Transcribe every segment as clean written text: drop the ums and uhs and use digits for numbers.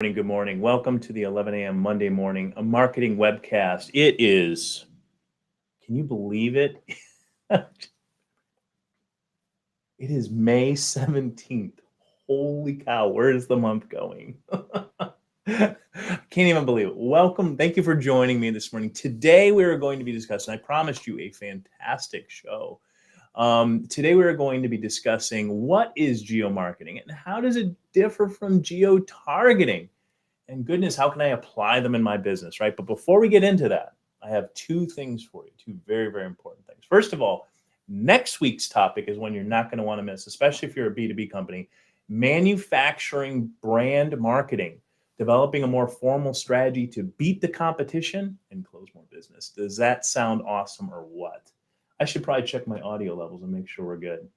Good morning. Welcome to the 11 a.m. Monday morning, a marketing webcast. It is, can you believe it? It is May 17th. Holy cow, where is the month going? Can't even believe it. Welcome. Thank you for joining me this morning. Today we are going to be discussing, I promised you a fantastic show. Today we are going to be discussing what is geomarketing and how does it differ from geo-targeting? And goodness, how can I apply them in my business, right? But before we get into that, I have two things for you, two very, very important things. First of all, next week's topic is one you're not going to want to miss, especially if you're a B2B company, manufacturing brand marketing, developing a more formal strategy to beat the competition and close more business. Does that sound awesome or what? I should probably check my audio levels and make sure we're good.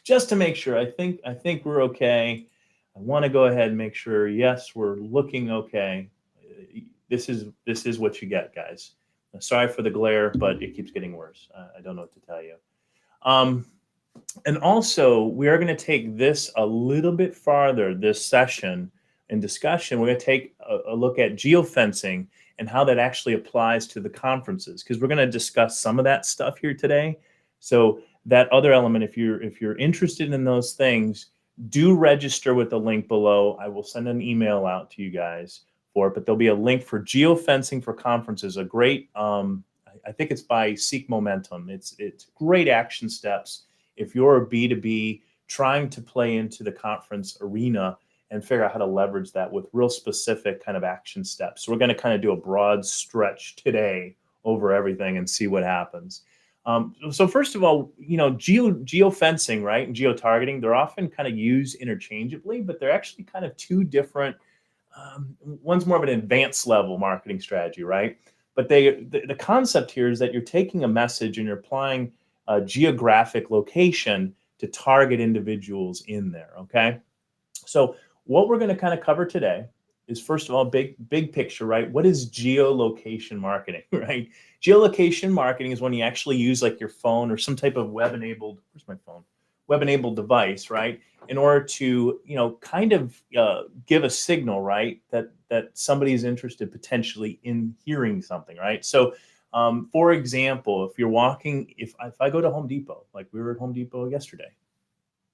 Just to make sure, I think we're okay. I want to go ahead and make sure, yes, we're looking okay. This is what you get, guys. Sorry for the glare, but it keeps getting worse. I don't know what to tell you. And also, we are going to take this a little bit farther, this session and discussion. We're going to take a look at geofencing and how that actually applies to the conferences, because we're going to discuss some of that stuff here today. So that other element, if you're interested in those things, do register with the link below. I will send an email out to you guys for it, but there'll be a link for geofencing for conferences. A great, I think it's by Seek Momentum. It's great action steps if you're a B2B trying to play into the conference arena and figure out how to leverage that with real specific kind of action steps. So we're going to kind of do a broad stretch today over everything and see what happens. So first of all, geofencing, right, and geotargeting, they're often kind of used interchangeably, but they're actually kind of two different. One's more of an advanced level marketing strategy, right? But the concept here is that you're taking a message and you're applying a geographic location to target individuals in there. Okay, so what we're going to kind of cover today is, first of all, big picture, right? What is geolocation marketing, right? Geolocation marketing is when you actually use like your phone or some type of web-enabled, where's my phone? Web-enabled device, right? In order to, kind of give a signal, right? That somebody's interested potentially in hearing something, right? So, for example, if you're walking, if I go to Home Depot, like we were at Home Depot yesterday,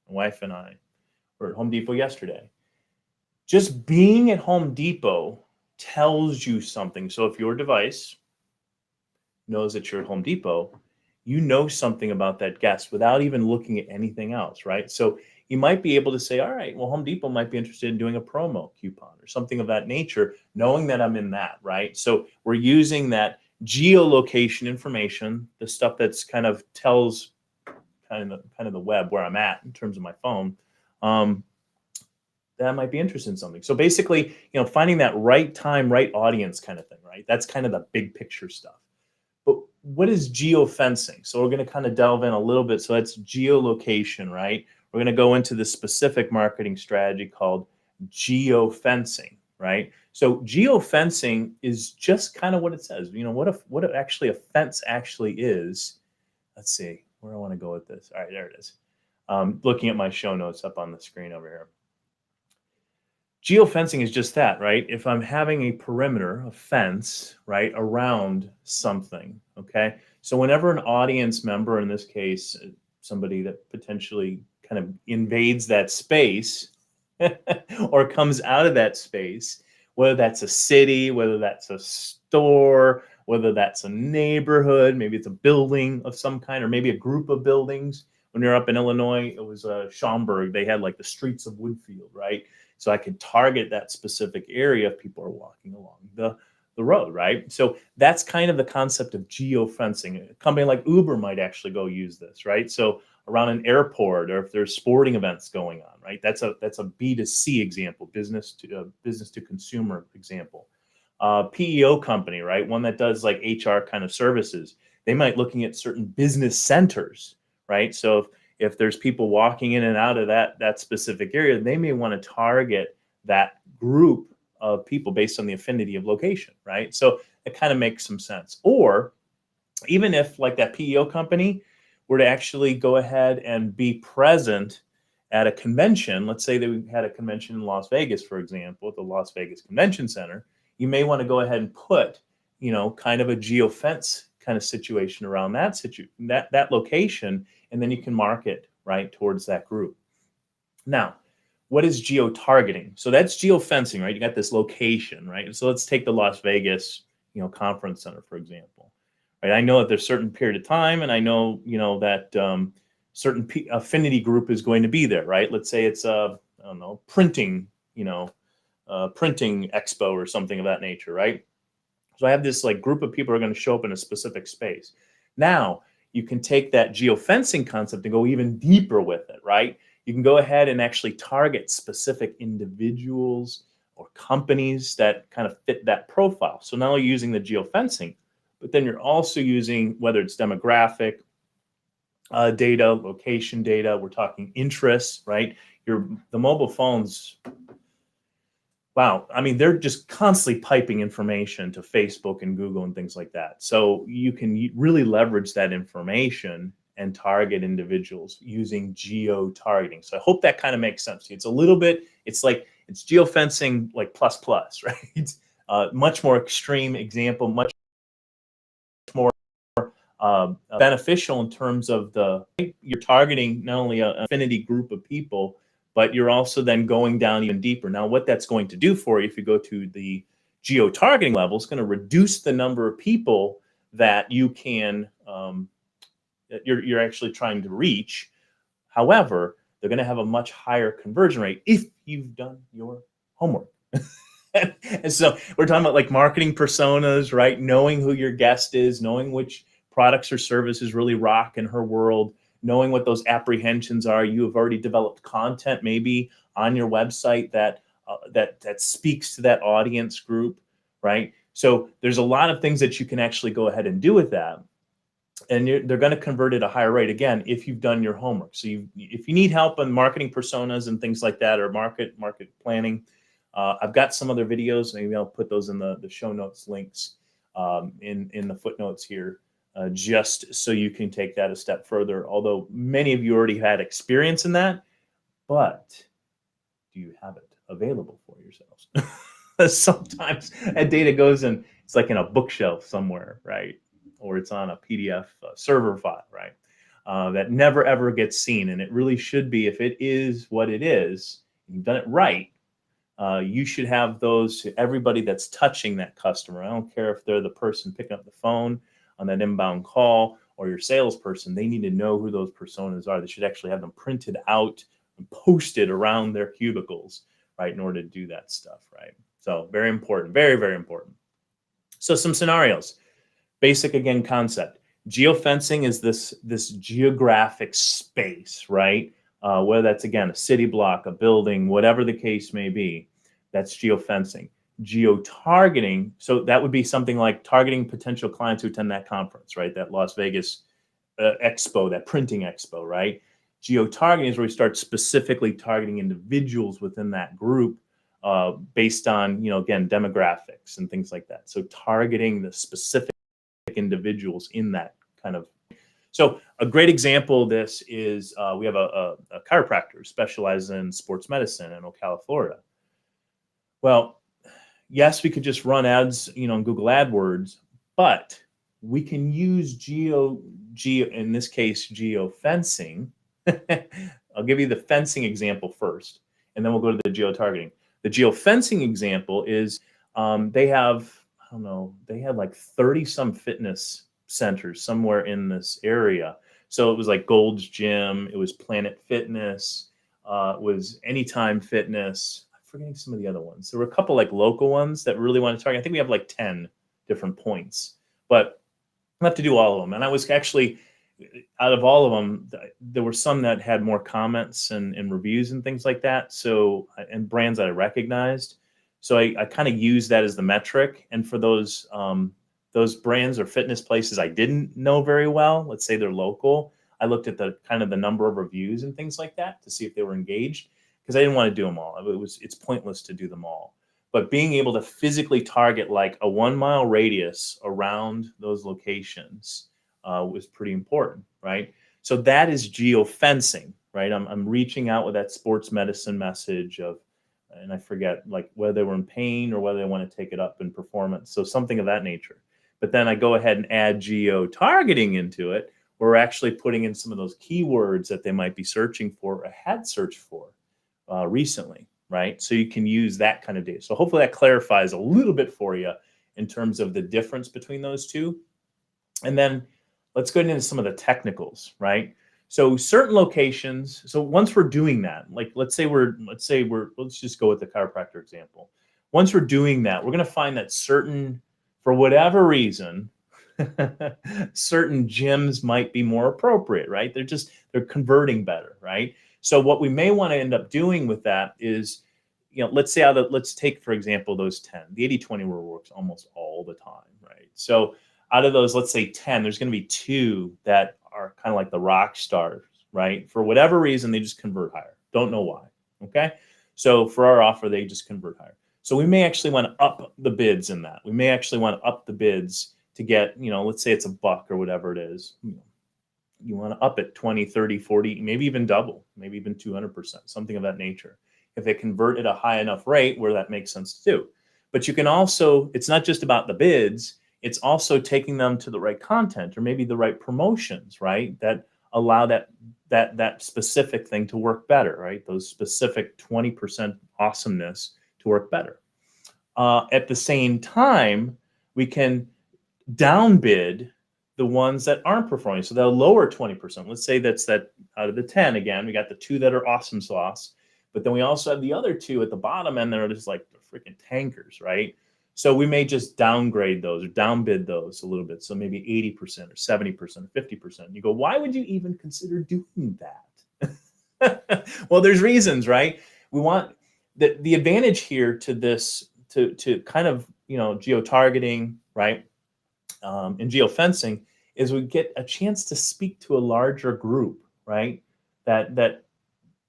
my wife and I were at Home Depot yesterday. Just being at Home Depot tells you something. So if your device knows that you're at Home Depot, you know something about that guest without even looking at anything else, right? So you might be able to say, all right, well, Home Depot might be interested in doing a promo coupon or something of that nature, knowing that I'm in that, right? So we're using that geolocation information, the stuff that's kind of tells kind of the web where I'm at in terms of my phone. That might be interested in something. So basically, finding that right time, right audience kind of thing, right? That's kind of the big picture stuff. But what is geofencing? So we're going to kind of delve in a little bit. So that's geolocation, right? We're going to go into the specific marketing strategy called geofencing, right? So geofencing is just kind of what it says. What actually a fence actually is. Let's see where I want to go with this. All right, there it is. Looking at my show notes up on the screen over here. Geofencing is just that, right? If I'm having a perimeter, a fence, right, around something, okay? So whenever an audience member, in this case, somebody that potentially kind of invades that space or comes out of that space, whether that's a city, whether that's a store, whether that's a neighborhood, maybe it's a building of some kind, or maybe a group of buildings. When you're up in Illinois, it was Schaumburg. They had like the streets of Woodfield, right? So I could target that specific area if people are walking along the road, right? So that's kind of the concept of geofencing. A company like Uber might actually go use this, right? So around an airport, or if there's sporting events going on, right? That's a B2C example, business to consumer example. PEO company, right? One that does like HR kind of services. They might looking at certain business centers, right? So if there's people walking in and out of that specific area, they may want to target that group of people based on the affinity of location, right? So it kind of makes some sense. Or even if like that PEO company were to actually go ahead and be present at a convention, let's say that we had a convention in Las Vegas, for example, at the Las Vegas Convention Center, you may want to go ahead and put, kind of a geofence kind of situation around that location, and then you can market right towards that group. Now, what is geo-targeting? So that's geofencing, right? You got this location, right? So let's take the Las Vegas, conference center, for example. Right? I know that there's a certain period of time, and I know, that certain affinity group is going to be there, right? Let's say it's I don't know, printing, printing expo or something of that nature, right? So I have this like group of people who are going to show up in a specific space. Now you can take that geofencing concept and go even deeper with it, right? You can go ahead and actually target specific individuals or companies that kind of fit that profile. So not only using the geofencing, but then you're also using, whether it's demographic data, location data, we're talking interests, right? The mobile phones, wow, I mean, they're just constantly piping information to Facebook and Google and things like that. So you can really leverage that information and target individuals using geo-targeting. So I hope that kind of makes sense to you. It's a little bit, it's geofencing like plus, right? Much more extreme example, much more beneficial in terms of you're targeting not only an affinity group of people, but you're also then going down even deeper. Now, what that's going to do for you, if you go to the geo-targeting level, is going to reduce the number of people that you can, that you're actually trying to reach. However, they're going to have a much higher conversion rate if you've done your homework. And so we're talking about like marketing personas, right? Knowing who your guest is, knowing which products or services really rock in her world, knowing what those apprehensions are. You have already developed content maybe on your website that speaks to that audience group, right? So there's a lot of things that you can actually go ahead and do with that. And they're going to convert at a higher rate, again, if you've done your homework. So if you need help on marketing personas and things like that, or market planning, I've got some other videos. Maybe I'll put those in the show notes links in the footnotes here, just so you can take that a step further. Although many of you already had experience in that, but do you have it available for yourselves? Sometimes that data goes in, it's like in a bookshelf somewhere, right? Or it's on a PDF server file, right? That never ever gets seen. And it really should be, if it is what it is, you've done it right, you should have those to everybody that's touching that customer. I don't care if they're the person picking up the phone on that inbound call or your salesperson. They need to know who those personas are. They should actually have them printed out and posted around their cubicles, right, in order to do that stuff, right? So very important, very, very important. So some scenarios. Basic, again, concept. Geofencing is this geographic space, right? Whether that's, again, a city block, a building, whatever the case may be, that's geofencing. Geo-targeting, so that would be something like targeting potential clients who attend that conference, right? That Las Vegas expo, that printing expo, right? Geo-targeting is where we start specifically targeting individuals within that group based on, again, demographics and things like that. So targeting the specific individuals in that kind of. So a great example of this is we have a chiropractor who specializes in sports medicine in Ocala, Florida. Well, yes, we could just run ads, in Google AdWords, but we can use geo in this case, geofencing. I'll give you the fencing example first, and then we'll go to the geo-targeting. The geofencing example is they have, I don't know, they had like 30 some fitness centers somewhere in this area. So it was like Gold's Gym, it was Planet Fitness, it was Anytime Fitness. I'm forgetting some of the other ones. There were a couple like local ones that really want to target. I think we have like 10 different points, but I have to do all of them. And I was actually, out of all of them, there were some that had more comments and reviews and things like that. So, and brands that I recognized. So I kind of use that as the metric. And for those brands or fitness places I didn't know very well, let's say they're local, I looked at the kind of the number of reviews and things like that to see if they were engaged, because I didn't want to do them all. It's pointless to do them all. But being able to physically target like a 1 mile radius around those locations was pretty important, right? So that is geofencing, right? I'm reaching out with that sports medicine message of, and I forget like whether they were in pain or whether they want to take it up in performance. So something of that nature. But then I go ahead and add geo targeting into it. We're actually putting in some of those keywords that they might be searching for or had searched for recently, right? So you can use that kind of data. So hopefully that clarifies a little bit for you in terms of the difference between those two. And then let's go into some of the technicals, right? So certain locations, so once we're doing that, like let's just go with the chiropractor example. Once we're doing that, we're going to find that for whatever reason, certain gyms might be more appropriate, right? They're converting better, right? So what we may want to end up doing with that is, let's take, for example, those 10. The 80-20 rule works almost all the time, right? So out of those, let's say 10, there's going to be 2 that are kind of like the rock stars, right? For whatever reason, they just convert higher. Don't know why, okay? So for our offer, they just convert higher. So we may actually want to up the bids in that. We may actually want to up the bids to get, let's say it's $1 or whatever it is. You want to up it 20, 30, 40, maybe even double, maybe even 200%, something of that nature. If they convert at a high enough rate where that makes sense to do. But you can also, it's not just about the bids, it's also taking them to the right content or maybe the right promotions, right? That allow that specific thing to work better, right? Those specific 20% awesomeness to work better. At the same time, we can downbid the ones that aren't performing. So they'll lower 20%. Let's say that's that out of the 10, again, we got the 2 that are awesome sauce, but then we also have the other 2 at the bottom and they're just like the freaking tankers, right? So we may just downgrade those or downbid those a little bit. So maybe 80% or 70% or 50%. And you go, why would you even consider doing that? Well, there's reasons, right? We want the advantage here to this, to kind of, geo-targeting, right? And geofencing is we get a chance to speak to a larger group, right? That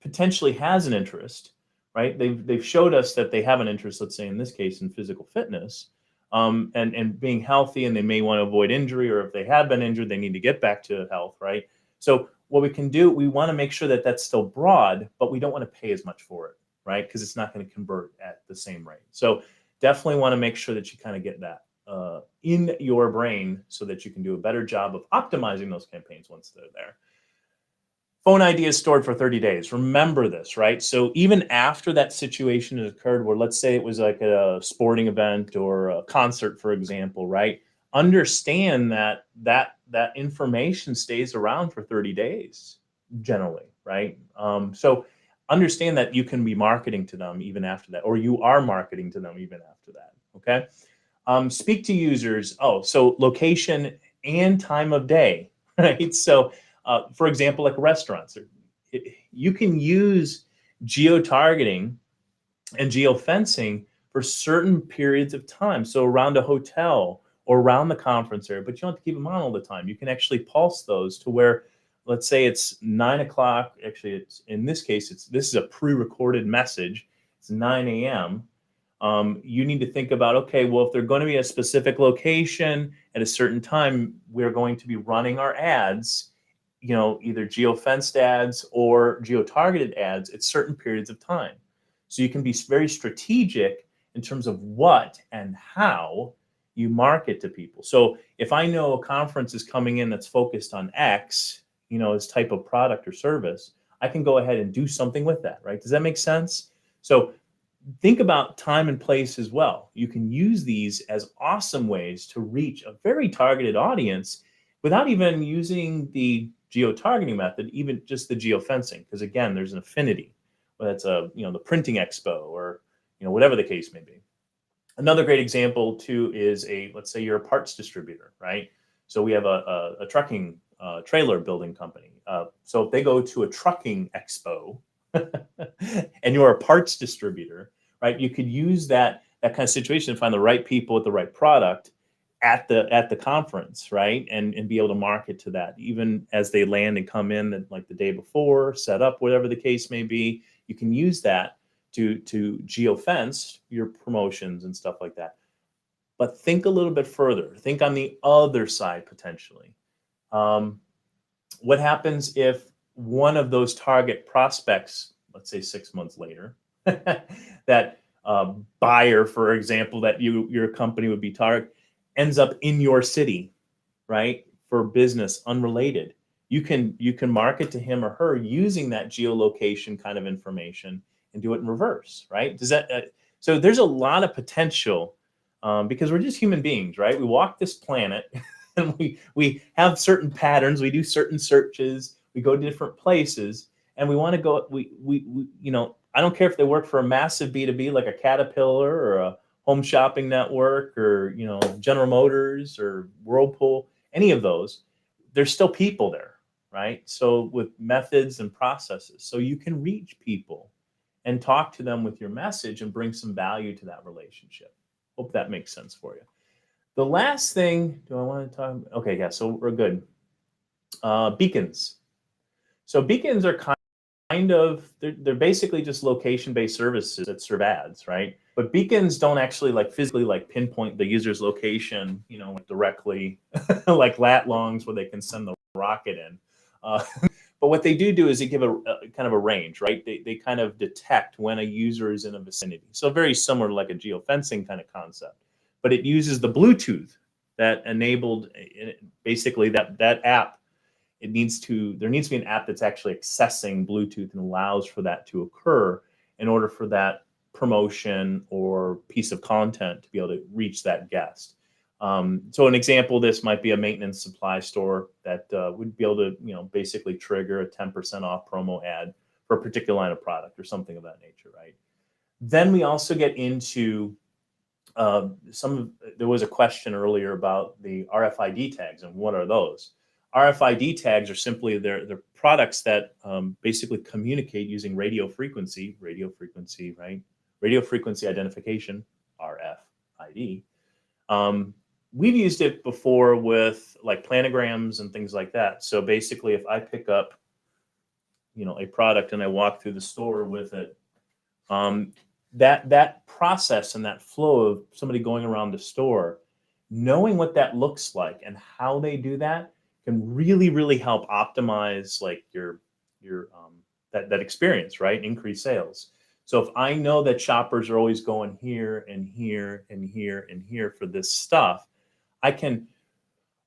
potentially has an interest, right? They've showed us that they have an interest, let's say in this case, in physical fitness, and being healthy, and they may want to avoid injury, or if they have been injured, they need to get back to health, right? So what we can do, we want to make sure that that's still broad, but we don't want to pay as much for it, right? Because it's not going to convert at the same rate. So definitely want to make sure that you kind of get that in your brain so that you can do a better job of optimizing those campaigns once they're there. Phone ID is stored for 30 days. Remember this, right? So even after that situation has occurred where, let's say it was like a sporting event or a concert, for example, right? Understand that information stays around for 30 days generally, right? So understand that you can be marketing to them even after that, or you are marketing to them even after that, okay? Speak to users. So location and time of day, right? So for example, like restaurants, you can use geo-targeting and geofencing for certain periods of time. So around a hotel or around the conference area, but you don't have to keep them on all the time. You can actually pulse those to where, let's say it's 9 o'clock. Actually, it's in this case, this is a pre-recorded message. It's 9 a.m. You need to think about, okay, well, if they're going to be at a specific location at a certain time, we're going to be running our ads, either geofenced ads or geo-targeted ads at certain periods of time. So you can be very strategic in terms of what and how you market to people. So if I know a conference is coming in that's focused on X, as type of product or service, I can go ahead and do something with that, right? Does that make sense? So think about time and place as well. You can use these as awesome ways to reach a very targeted audience without even using the geo-targeting method, even just the geofencing, because again, there's an affinity, whether it's the printing expo or whatever the case may be. Another great example too is let's say you're a parts distributor, right? So we have a trucking trailer building company. So if they go to a trucking expo and you're a parts distributor, right? You could use that kind of situation to find the right people with the right product at the conference, right? And be able to market to that, even as they land and come in like the day before, set up, whatever the case may be. You can use that to geofence your promotions and stuff like that. But think a little bit further. Think on the other side potentially. What happens if one of those target prospects, let's say 6 months later, that buyer, for example, that your company would be target, ends up in your city, right, for business unrelated. You can market to him or her using that geolocation kind of information and do it in reverse, right? Does that so there's a lot of potential because we're just human beings, right? We walk this planet and we have certain patterns, we do certain searches, we go to different places, and we want to go. We you know, I don't care if they work for a massive B2B like a Caterpillar or a Home Shopping Network or, you know, General Motors or Whirlpool, any of those. There's still people there, right? So with methods and processes, so you can reach people and talk to them with your message and bring some value to that relationship. Hope that makes sense for you. The last thing, do I want to talk? Okay, yeah, so we're good. Beacons. So beacons are kind of, they're basically just location-based services that serve ads, right? But beacons don't actually like physically like pinpoint the user's location, you know, directly like lat longs where they can send the rocket in. But what they do is they give a kind of a range, right? They kind of detect when a user is in a vicinity. So very similar to like a geofencing kind of concept, but it uses the Bluetooth that enabled basically that app. There needs to be an app that's actually accessing Bluetooth and allows for that to occur in order for that promotion or piece of content to be able to reach that guest. So an example of this might be a maintenance supply store that would be able to, you know, basically trigger a 10% off promo ad for a particular line of product or something of that nature, right? Then we also get into there was a question earlier about the RFID tags and what are those? RFID tags are simply they're products that basically communicate using radio frequency, right? Radio frequency identification, RFID. We've used it before with like planograms and things like that. So basically, if I pick up, you know, a product and I walk through the store with it, that process and that flow of somebody going around the store, knowing what that looks like and how they do that can really help optimize like your that experience, right? Increase sales. So if I know that shoppers are always going here and here and here and here for this stuff, I can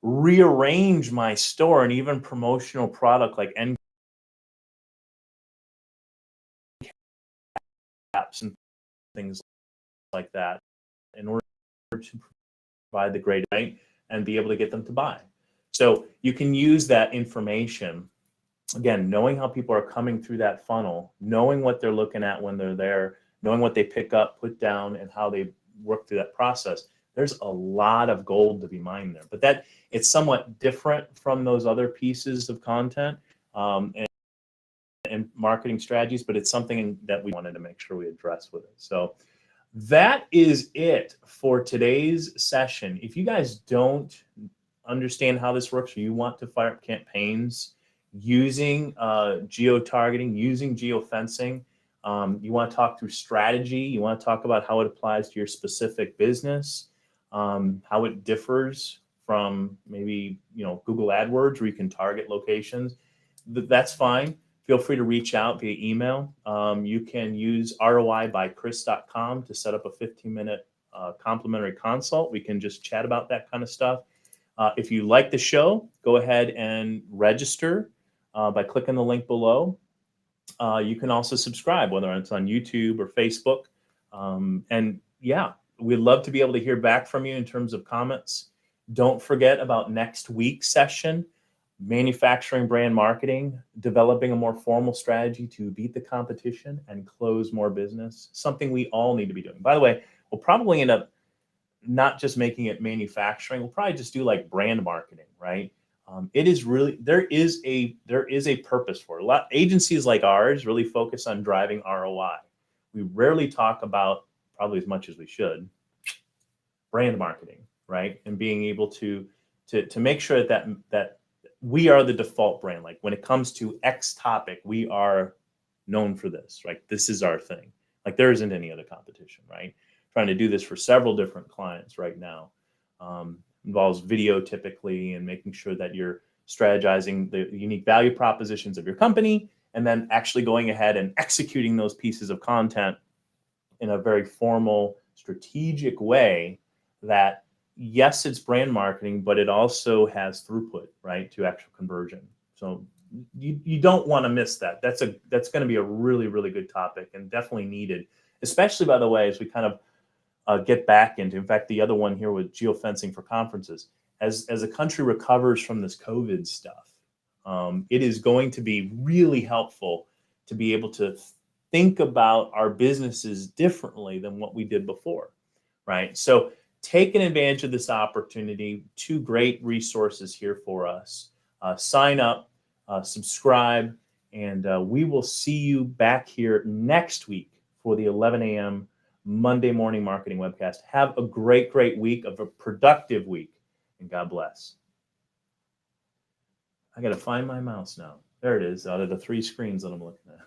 rearrange my store and even promotional product like end caps and things like that in order to provide the grade, right, and be able to get them to buy. So you can use that information, again, knowing how people are coming through that funnel, knowing what they're looking at when they're there, knowing what they pick up, put down, and how they work through that process. There's a lot of gold to be mined there, but that it's somewhat different from those other pieces of content and marketing strategies, but it's something that we wanted to make sure we address with it. So that is it for today's session. If you guys don't understand how this works, or you want to fire up campaigns using geo-targeting, using geofencing, you want to talk through strategy, you want to talk about how it applies to your specific business, how it differs from maybe, you know, Google AdWords where you can target locations, that's fine. Feel free to reach out via email. You can use roibychris.com to set up a 15-minute complimentary consult. We can just chat about that kind of stuff. If you like the show, go ahead and register by clicking the link below. You can also subscribe, whether it's on YouTube or Facebook. And yeah, we'd love to be able to hear back from you in terms of comments. Don't forget about next week's session, manufacturing brand marketing, developing a more formal strategy to beat the competition and close more business, something we all need to be doing. By the way, we'll probably end up not just making it manufacturing, we'll probably just do like brand marketing, right? It is really, there is a purpose for it. A lot agencies like ours really focus on driving ROI. We rarely talk about, probably as much as we should, brand marketing, right? And being able to make sure that we are the default brand. Like when it comes to X topic, we are known for this, right? This is our thing. Like there isn't any other competition, right? Trying to do this for several different clients right now. Involves video typically and making sure that you're strategizing the unique value propositions of your company, and then actually going ahead and executing those pieces of content in a very formal, strategic way that, yes, it's brand marketing, but it also has throughput, right, to actual conversion. So you don't want to miss that. That's going to be a really, really good topic and definitely needed, especially, by the way, as we kind of get back into, in fact, the other one here with geofencing for conferences. As a country recovers from this COVID stuff, it is going to be really helpful to be able to think about our businesses differently than what we did before, right? So taking advantage of this opportunity, 2 great resources here for us. Sign up, subscribe, and we will see you back here next week for the 11 a.m. Monday morning marketing webcast. Have a great, great week, of a productive week, and God bless. I got to find my mouse now. There it is, out of the 3 screens that I'm looking at.